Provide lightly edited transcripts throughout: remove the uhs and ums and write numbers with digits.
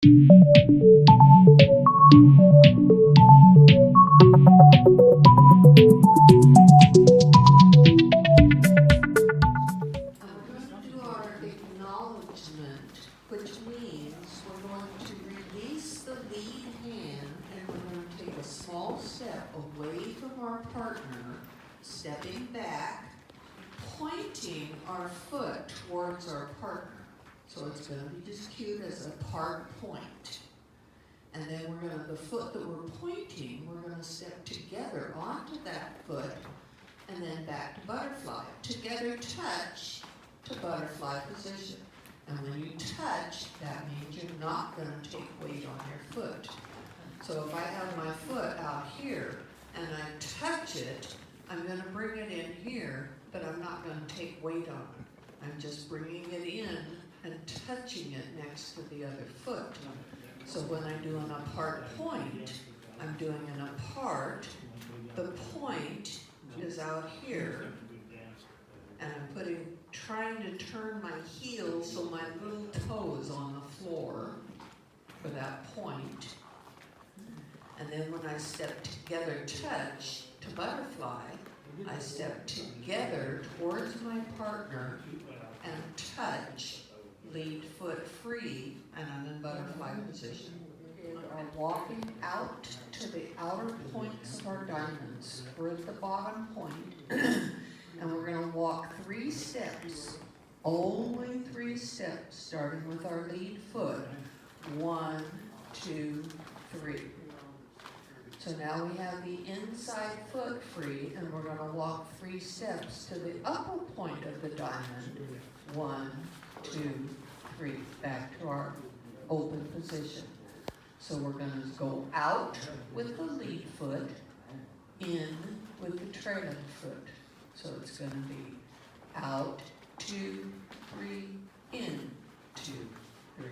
Which means we're going to release the lead hand and we're going to take a small step away from our partner, stepping back, pointing our foot towards our partner. So it's going to be just cute as a part point. And then the foot that we're pointing, we're going to step together onto that foot and then back to butterfly. Together touch to butterfly position. And when you touch, that means you're not going to take weight on your foot. So if I have my foot out here and I touch it, I'm going to bring it in here, but I'm not going to take weight on it. I'm just bringing it in and touching it next to the other foot. So when I do an apart point, I'm doing an apart. The point is out here. And I'm trying to turn my heel so my little toe is on the floor for that point. And then when I step together, touch to butterfly, I step together towards my partner and touch, lead foot free, and I'm in butterfly position. We are walking out to the outer points of our diamonds. We're at the bottom point. And we're going to walk 3 steps, only 3 steps, starting with our lead foot. 1, 2, 3. So now we have the inside foot free, and we're going to walk 3 steps to the upper point of the diamond. 1, 2, 3. Back to our open position. So we're going to go out with the lead foot, in with the trailing foot. So it's going to be out, 2, 3, in, 2, 3,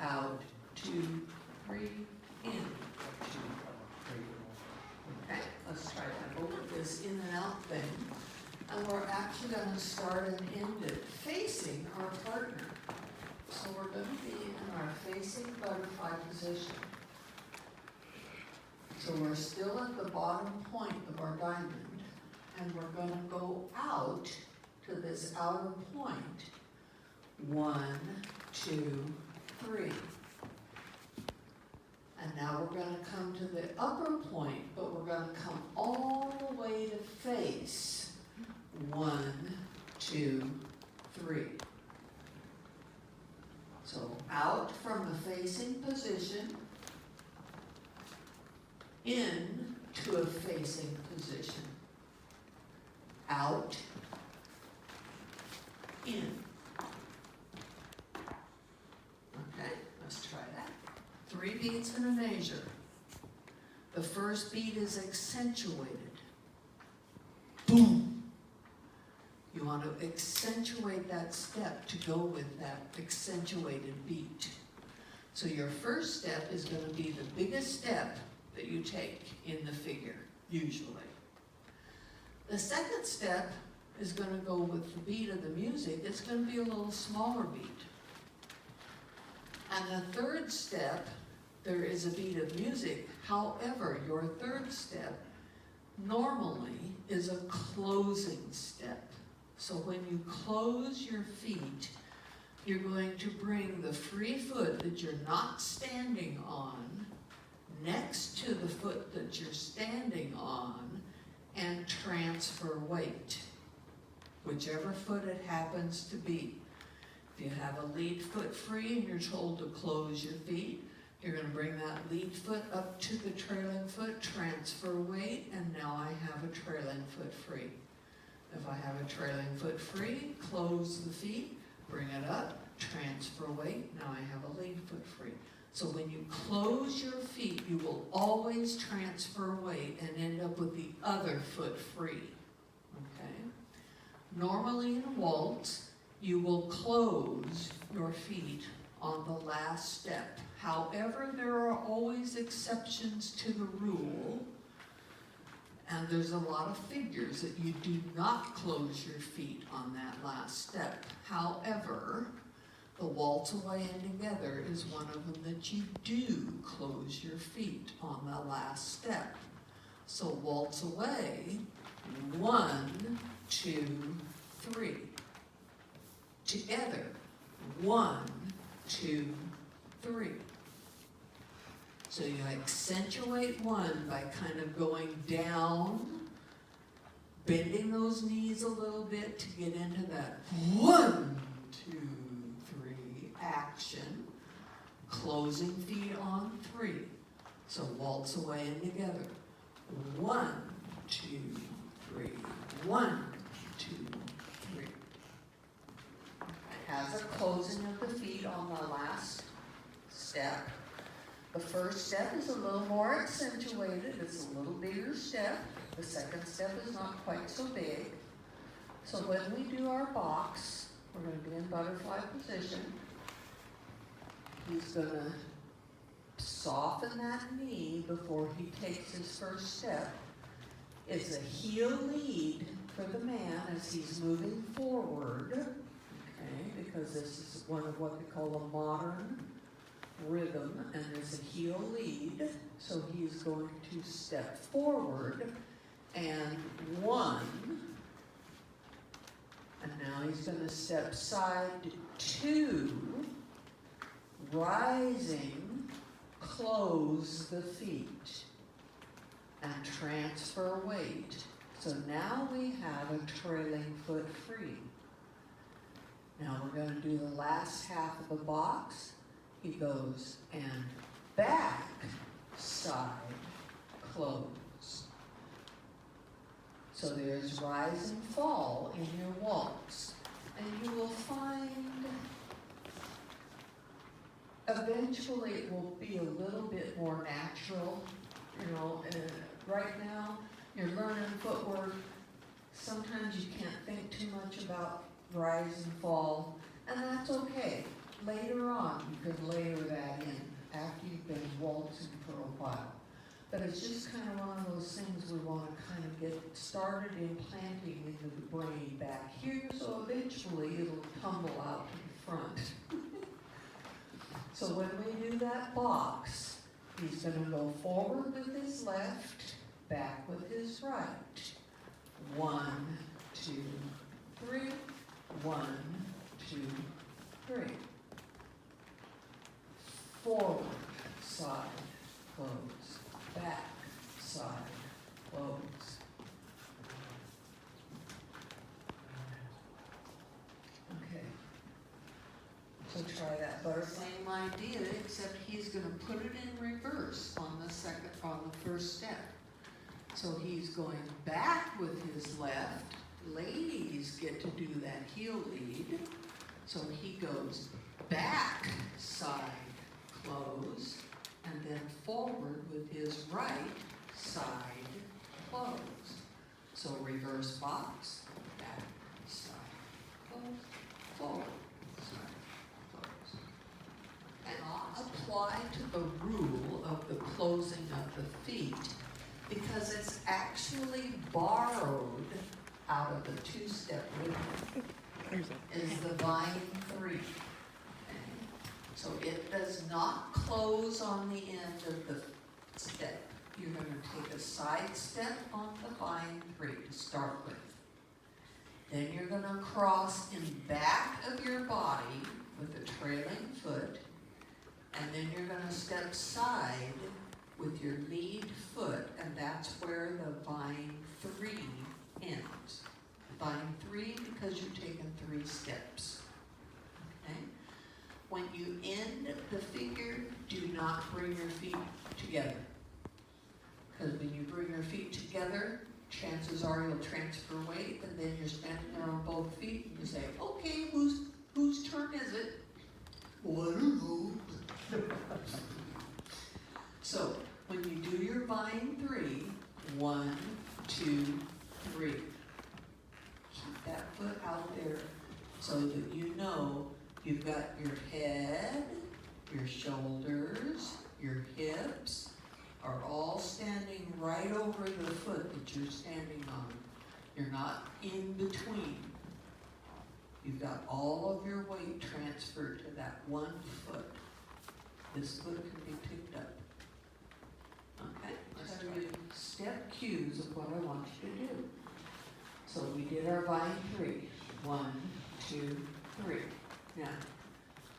out, 2, 3, in, 2, 3. Okay, let's try that. Over this in and out thing. And we're actually going to start and end it facing our partner. So we're going to be in our facing butterfly position. So we're still at the bottom point of our diamond. And we're going to go out to this outer point. 1, 2, 3. And now we're going to come to the upper point, but we're going to come all the way to face. 1, 2, 3. So out from the facing position, in to a facing position. Out, in. Okay, let's try that. 3 beats in a measure. The first beat is accentuated. Boom. You want to accentuate that step to go with that accentuated beat. So your first step is going to be the biggest step that you take in the figure, usually. The second step is going to go with the beat of the music. It's going to be a little smaller beat. And the third step, there is a beat of music. However, your third step normally is a closing step. So when you close your feet, you're going to bring the free foot that you're not standing on next to the foot that you're standing on and transfer weight, whichever foot it happens to be. If you have a lead foot free and you're told to close your feet, you're going to bring that lead foot up to the trailing foot, transfer weight, and now I have a trailing foot free. If I have a trailing foot free, close the feet, bring it up, transfer weight, now I have a lead foot free. So when you close your feet, you will always transfer weight and end up with the other foot free. Okay? Normally in a waltz, you will close your feet on the last step. However, there are always exceptions to the rule, and there's a lot of figures that you do not close your feet on that last step. However, The waltz away and together is one of them that you do close your feet on the last step. So waltz away, 1, 2, 3. Together, 1, 2, 3. So you accentuate 1 by kind of going down, bending those knees a little bit to get into that 1, 2, 3 action. Closing feet on 3. So waltz away and together. 1, 2, 3. 1, 2, 3. It has a closing of the feet on the last step. The first step is a little more accentuated. It's a little bigger step. The second step is not quite so big. So when we do our box, we're going to be in butterfly position. He's going to soften that knee before he takes his first step. It's a heel lead for the man as he's moving forward, okay, because this is one of what they call a modern rhythm, and there's a heel lead, so he's going to step forward, and 1, and now he's going to step side 2, rising, close the feet, and transfer weight. So now we have a trailing foot free. Now we're going to do the last half of the box. He goes and back, side, close. So there's rise and fall in your waltz. And you will find eventually it will be a little bit more natural. You know, right now you're learning footwork. Sometimes you can't think too much about rise and fall, and that's okay. Later on, you can layer that in after you've been waltzing for a while. But it's just kind of one of those things we want to kind of get started implanting into the brain back here, so eventually it'll tumble out to the front. So when we do that box, he's going to go forward with his left, back with his right. 1, 2, 3. 1, 2, 3. Forward, side, close. Back, side, close. Okay. So try that butterfly. Same idea, except he's going to put it in reverse on the first step. So he's going back with his left. Ladies get to do that heel lead. So he goes back, side, close, and then forward with his right, side, close. So reverse box, back, side, close, forward, side, close. And I'll apply to the rule of the closing of the feet because it's actually borrowed out of the two-step rhythm. Is the vine 3. Okay. So it does not close on the end of the step. You're going to take a side step on the vine 3 to start with. Then you're going to cross in back of your body with a trailing foot, and then you're going to step side with your lead foot, and that's where the vine 3 ends. Vine 3 because you've taken 3 steps. Okay? When you end the figure, do not bring your feet together. Because when you bring your feet together, chances are you'll transfer weight, and then you're standing there on both feet, and you say, okay, whose turn is it? Well, I don't know. So, when you do your vine 3, 1, 2, 3. Keep that foot out there so that you know you've got your head, your shoulders, your hips are all standing right over the foot that you're standing on. You're not in between. You've got all of your weight transferred to that one foot. This foot can be picked up. Okay? Let's give you step cues of what I want you to do. So we did our vine 3. 1, 2, 3. Now,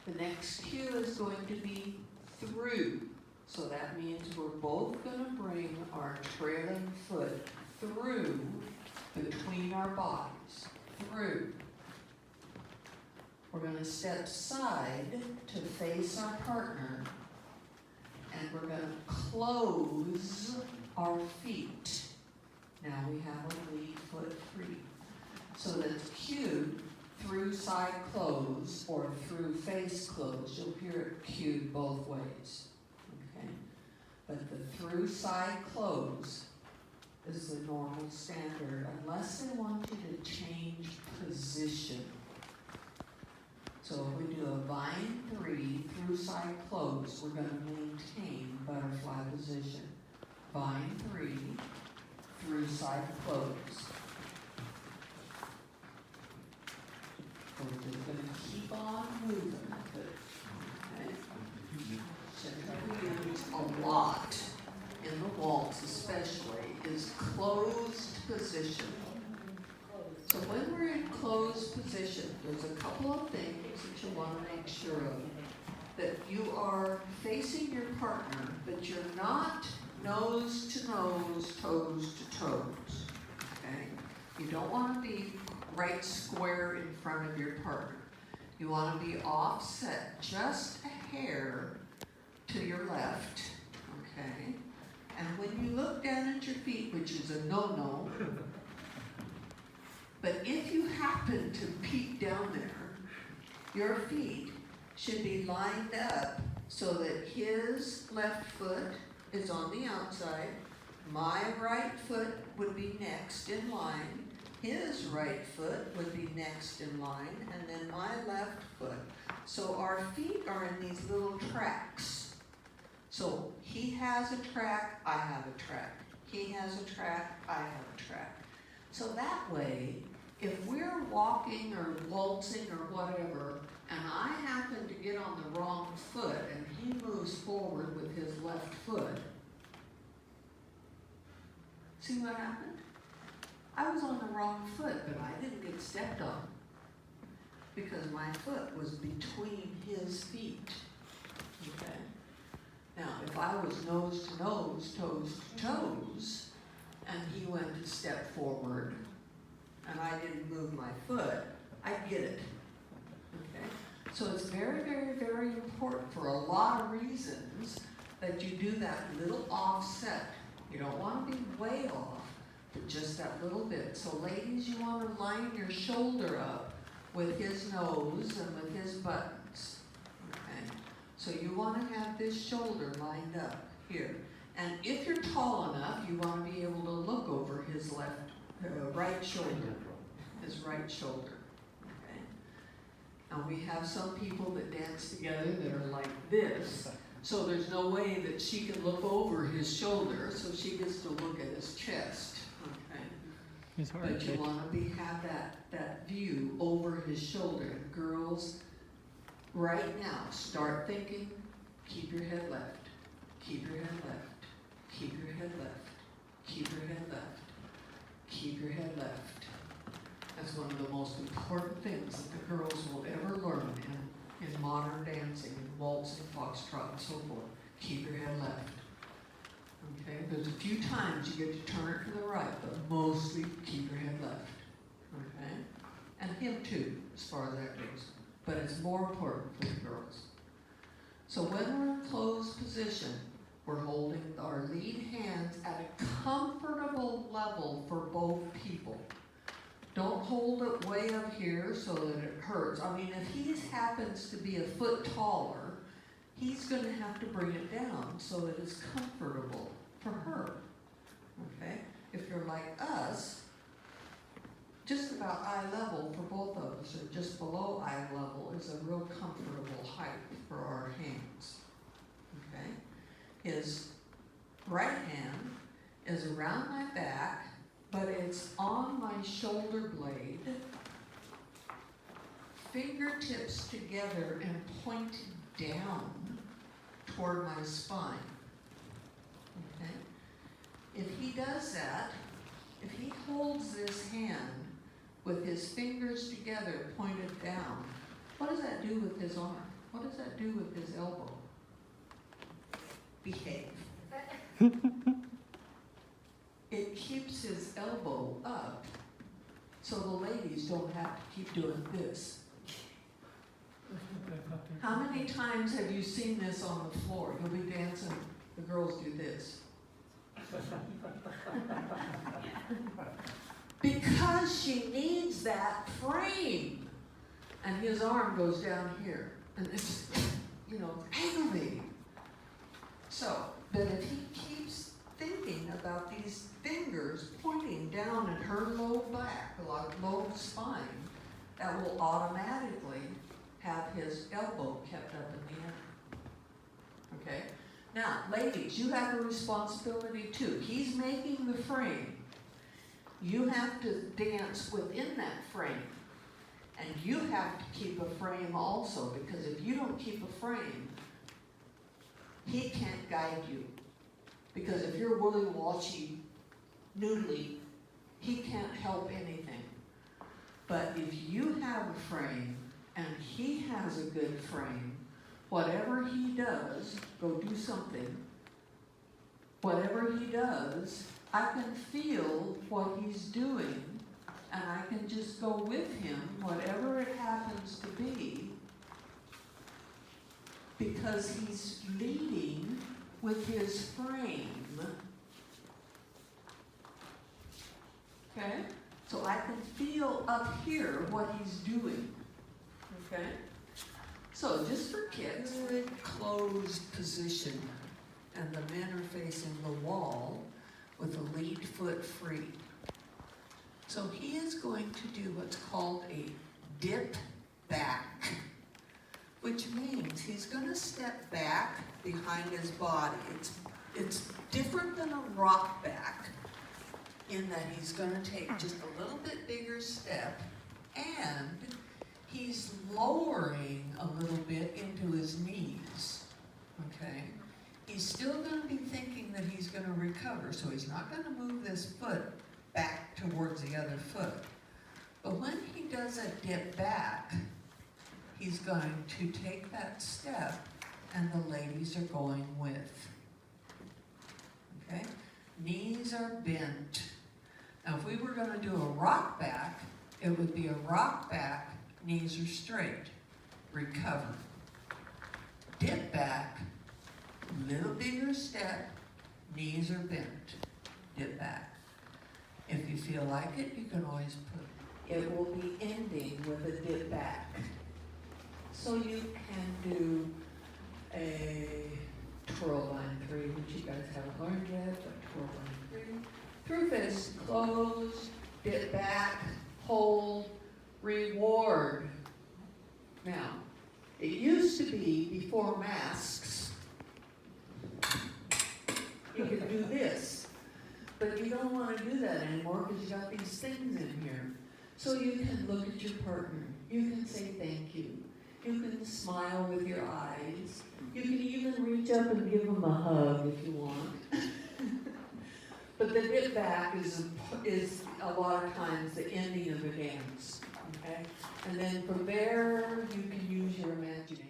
the next cue is going to be through. So that means we're both going to bring our trailing foot through between our bodies. Through. We're going to step side to face our partner, and we're going to close our feet. Now we have a lead foot free. So that's cued through side close or through face close. You'll hear it cued both ways. Okay? But the through side close is the normal standard unless they want you to change position. So if we do a vine 3 through side close, we're going to maintain butterfly position. Vine 3 through side close. So we're just going to keep on moving. Okay? So we use a lot in the waltz especially is closed position. So when we're in closed position, there's a couple of things that you want to make sure of. That you are facing your partner, but you're not nose to nose, toes to toes. Okay? You don't want to be right square in front of your partner. You want to be offset just a hair to your left. Okay? And when you look down at your feet, which is a no-no, but if you happen to peek down there, your feet should be lined up so that his left foot is on the outside, my right foot would be next in line, his right foot would be next in line, and then my left foot. So our feet are in these little tracks. So he has a track, I have a track. He has a track, I have a track. So that way, if we're walking or waltzing or whatever, and I happen to get on the wrong foot and he moves forward with his left foot, see what happened? I was on the wrong foot, but I didn't get stepped on because my foot was between his feet. Okay? Now, if I was nose to nose, toes to toes, and he went to step forward, and I didn't move my foot, I get it. Okay? So it's very, very, very important for a lot of reasons that you do that little offset. You don't want to be way off, but just that little bit. So ladies, you want to line your shoulder up with his nose and with his buttons. Okay? So you want to have this shoulder lined up here. And if you're tall enough, you want to be able to look over his right shoulder, his right shoulder. Okay? Now we have some people that dance together that are like this, so there's no way that she can look over his shoulder, so she gets to look at his chest. Okay? It's hard. But you want to have that view over his shoulder. And girls, right now, start thinking, keep your head left, keep your head left. Keep your head left. Keep your head left. Keep your head left. That's one of the most important things that the girls will ever learn in modern dancing, in waltz and foxtrot and so forth. Keep your head left. Okay? There's a few times you get to turn it to the right, but mostly keep your head left. Okay? And him too, as far as that goes. But it's more important for the girls. So when we're in closed position, we're holding our lead hands at a comfortable level for both people. Don't hold it way up here so that it hurts. I mean, if he happens to be a foot taller, he's going to have to bring it down so that it's comfortable for her. Okay? If you're like us, just about eye level for both of us, or just below eye level, is a real comfortable height for our hands. Okay? His right hand is around my back, but it's on my shoulder blade, fingertips together and pointed down toward my spine. Okay? If he does that, if he holds this hand with his fingers together pointed down, what does that do with his arm? What does that do with his elbow? Behave. It keeps his elbow up so the ladies don't have to keep doing this. How many times have you seen this on the floor? You'll be dancing, the girls do this. Because she needs that frame. And his arm goes down here. And it's, aggravating. So, but if he keeps thinking about these fingers pointing down at her low back, low spine, that will automatically have his elbow kept up in the air. Okay? Now, ladies, you have a responsibility too. He's making the frame. You have to dance within that frame. And you have to keep a frame also, because if you don't keep a frame, he can't guide you. Because if you're woolly-watchy, noodly, he can't help anything. But if you have a frame, and he has a good frame, whatever he does, go do something. Whatever he does, I can feel what he's doing, and I can just go with him, whatever it happens to be, because he's leading with his frame. Okay? So I can feel up here what he's doing. Okay? So just for kids, closed position, and the men are facing the wall with the lead foot free. So he is going to do what's called a dip back, which means he's going to step back behind his body. It's different than a rock back in that he's going to take just a little bit bigger step, and he's lowering a little bit into his knees, okay? He's still going to be thinking that he's going to recover, so he's not going to move this foot back towards the other foot. But when he does a dip back, he's going to take that step, and the ladies are going with. Okay? Knees are bent. Now, if we were going to do a rock back, it would be a rock back, knees are straight. Recover. Dip back, little bigger step, knees are bent. Dip back. If you feel like it, you can always put it. It will be ending with a dip back. So you can do a twirl line 3, which you guys haven't learned yet, but twirl line 3. Through fist, close, dip back, hold, reward. Now, it used to be before masks, you could do this, but you don't want to do that anymore because you got these things in here. So you can look at your partner, you can say thank you, you can smile with your eyes, you can even reach up and give them a hug if you want. But the dip back is a lot of times the ending of the dance, okay? And then from there, you can use your imagination.